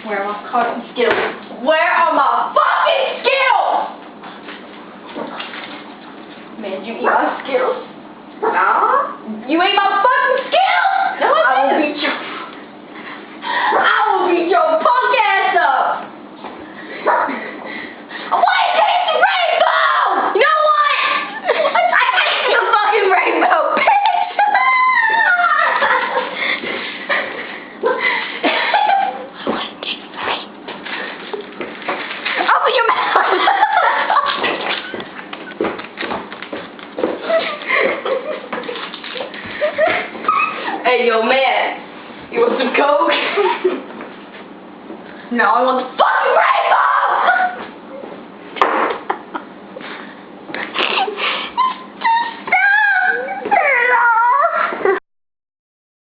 Where are my fucking skills? Where are my fucking skills? Man, you eat my skills? Nah. You ate my fucking skills? No, I will beat you. I will beat your punk ass up. Why is it the rainbow? You know what? I hate the fucking rainbow, bitch. Open your mouth. Hey, yo, man. You want some coke? No, I want the fucking rainbow.